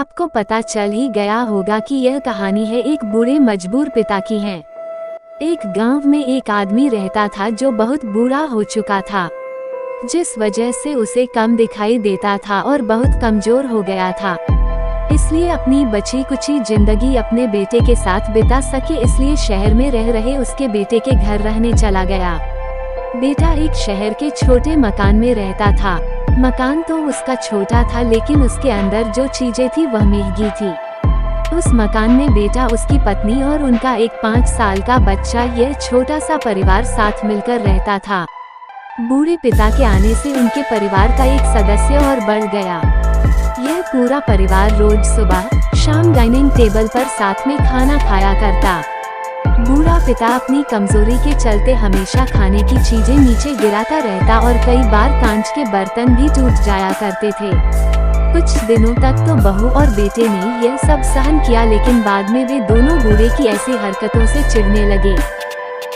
आपको पता चल ही गया होगा कि यह कहानी है एक बूढ़े मजबूर पिता की है। एक गांव में एक आदमी रहता था जो बहुत बूढ़ा हो चुका था, जिस वजह से उसे कम दिखाई देता था और बहुत कमजोर हो गया था। इसलिए अपनी बची कुची जिंदगी अपने बेटे के साथ बिता सके, इसलिए शहर में रह रहे उसके बेटे के घर रहने चला गया। बेटा एक शहर के छोटे मकान में रहता था। मकान तो उसका छोटा था, लेकिन उसके अंदर जो चीजें थी वह महंगी थी। उस मकान में बेटा, उसकी पत्नी और उनका एक 5 साल का बच्चा, यह छोटा सा परिवार साथ मिलकर रहता था। बूढ़े पिता के आने से उनके परिवार का एक सदस्य और बढ़ गया। यह पूरा परिवार रोज सुबह शाम डाइनिंग टेबल पर साथ में खाना खाया करता। बूढ़ा पिता अपनी कमजोरी के चलते हमेशा खाने की चीजें नीचे गिराता रहता और कई बार कांच के बर्तन भी टूट जाया करते थे। कुछ दिनों तक तो बहू और बेटे ने यह सब सहन किया, लेकिन बाद में वे दोनों बूढ़े की ऐसी हरकतों से चिढ़ने लगे।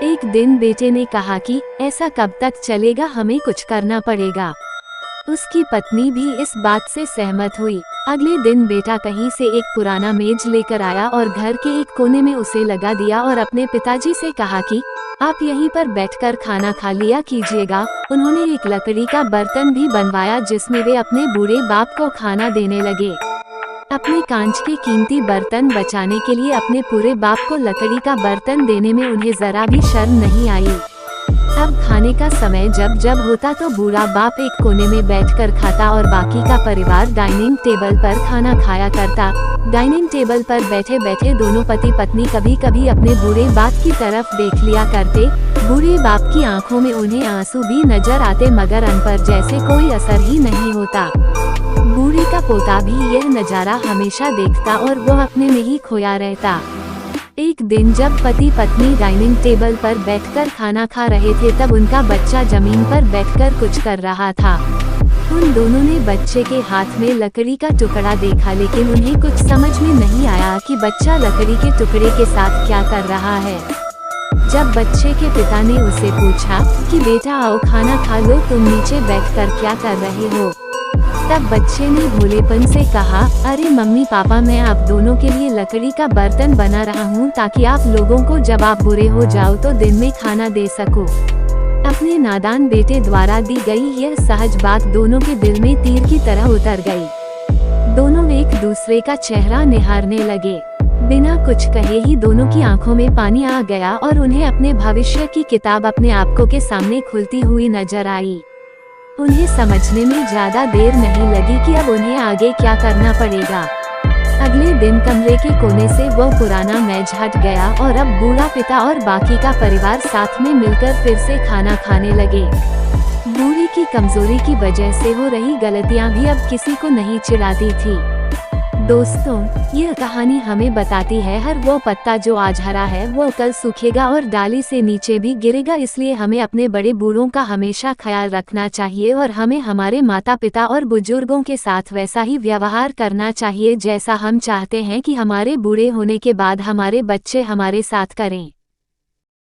एक दिन बेटे ने कहा कि ऐसा कब तक चलेगा, हमें कुछ करना पड़ेगा। उसकी पत्नी भी इस बात से सहमत हुई। अगले दिन बेटा कहीं से एक पुराना मेज लेकर आया और घर के एक कोने में उसे लगा दिया और अपने पिताजी से कहा कि आप यहीं पर बैठकर खाना खा लिया कीजिएगा। उन्होंने एक लकड़ी का बर्तन भी बनवाया जिसमें वे अपने बूढ़े बाप को खाना देने लगे। अपने कांच के कीमती बर्तन बचाने के लिए अपने पूरे बाप को लकड़ी का बर्तन देने में उन्हें जरा भी शर्म नहीं आई। अब खाने का समय जब जब होता तो बूढ़ा बाप एक कोने में बैठकर खाता और बाकी का परिवार डाइनिंग टेबल पर खाना खाया करता। डाइनिंग टेबल पर बैठे बैठे दोनों पति पत्नी कभी कभी अपने बूढ़े बाप की तरफ देख लिया करते। बूढ़े बाप की आंखों में उन्हें आंसू भी नजर आते, मगर उन पर जैसे कोई असर ही नहीं होता। बूढ़े का पोता भी यह नजारा हमेशा देखता और वो अपने में ही खोया रहता। एक दिन जब पति पत्नी डाइनिंग टेबल पर बैठकर खाना खा रहे थे, तब उनका बच्चा जमीन पर बैठकर कुछ कर रहा था। उन दोनों ने बच्चे के हाथ में लकड़ी का टुकड़ा देखा, लेकिन उन्हें कुछ समझ में नहीं आया कि बच्चा लकड़ी के टुकड़े के साथ क्या कर रहा है। जब बच्चे के पिता ने उसे पूछा कि बेटा आओ खाना खा लो, तुम नीचे बैठकर क्या कर रहे हो, तब बच्चे ने भोलेपन से कहा, अरे मम्मी पापा, मैं आप दोनों के लिए लकड़ी का बर्तन बना रहा हूँ ताकि आप लोगों को जब आप बुरे हो जाओ तो दिन में खाना दे सको। अपने नादान बेटे द्वारा दी गई यह सहज बात दोनों के दिल में तीर की तरह उतर गई। दोनों एक दूसरे का चेहरा निहारने लगे। बिना कुछ कहे ही दोनों की आंखों में पानी आ गया और उन्हें अपने भविष्य की किताब अपने आंखों के सामने खुलती हुई नजर आई। उन्हें समझने में ज्यादा देर नहीं लगी कि अब उन्हें आगे क्या करना पड़ेगा। अगले दिन कमरे के कोने से वो पुराना मेज हट गया और अब बूढ़ा पिता और बाकी का परिवार साथ में मिलकर फिर से खाना खाने लगे। बूढ़ी की कमजोरी की वजह से हो रही गलतियां भी अब किसी को नहीं चिढ़ाती थी। दोस्तों, यह कहानी हमें बताती है हर वो पत्ता जो आज हरा है वो कल सूखेगा और डाली से नीचे भी गिरेगा। इसलिए हमें अपने बड़े बूढ़ों का हमेशा ख्याल रखना चाहिए और हमें हमारे माता पिता और बुजुर्गों के साथ वैसा ही व्यवहार करना चाहिए जैसा हम चाहते हैं कि हमारे बूढ़े होने के बाद हमारे बच्चे हमारे साथ करें।